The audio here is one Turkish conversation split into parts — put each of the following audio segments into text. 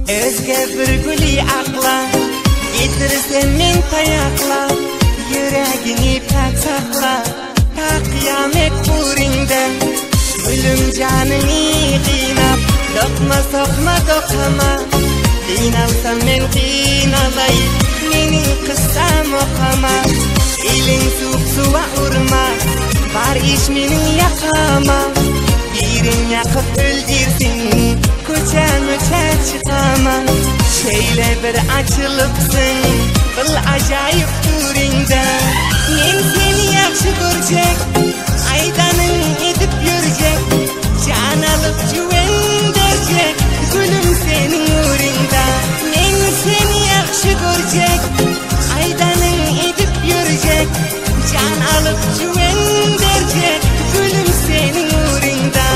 Özge bir guli akla getirsen men tayakla yüreğini pek sakla ta kıyamet buringde gülüm canını qiynap dokma sokma dokama qiynalsam men qiynalay mening qissam oqama elin suva urma var iş mening yaqama birin yaqib öldürsin ko'chama chiqaman şeyle bir açılıpsın bil ajoyib turingda men seni yaxshi ko'rjak aydaning edip yurjak jon olib juvendirjak gulum sening uringda men seni yaxshi ko'rjak aydaning edip yurjak jon olib juvendirjak gulum sening uringda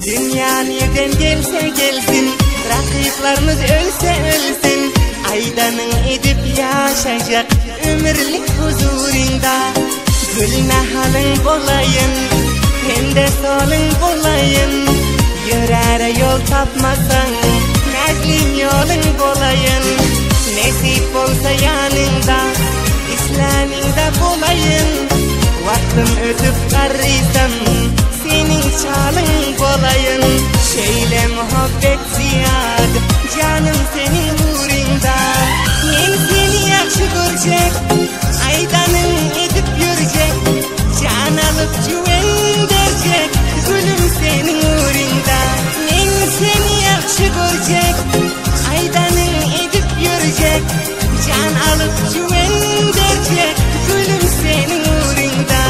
Dünya nereden gelse gelsin, rakiplarımız ölse ölsün, aydanın edip yaşayacak ömürlük huzurunda. Gülüne halın bolayın, hem de solun bolayın, yürere yol tapmasan, nazlim yolun bolayın. Nesip olsa yanında, İslam'ında bolayın, vaktim ötüp karıysam, senin çalın bolayın. Şeyle muhabbet ziyad canım senin uğrunda. Men seni yaxshi ko'rjak aydaning edip yurjak jon olib juvendirjak gulum sening uğrunda. Men seni yaxshi ko'rjak aydaning edip yurjak jon olib juvendirjak gulum sening uğrunda.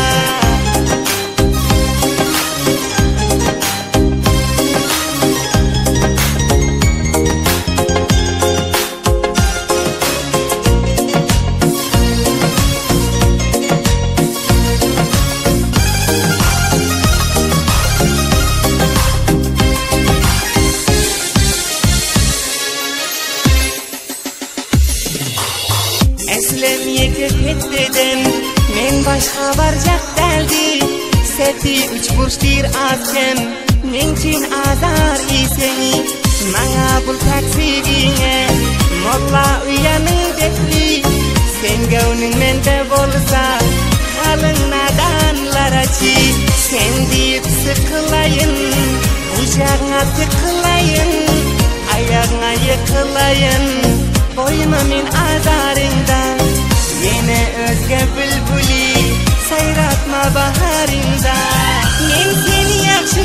Eslem yetip etdedim men başka varacak deldi seti üç burçtir azkem men için azar iseni manga bul taksibine molla uyanın depli sen gavnin mende bolsa kalın nadanlar açı sen deyip sıkılayın ucağına tıkılayın ayağına yıkılayın boyuna min azarında yine özge bülbülü sayratma baharında men seni yaxshi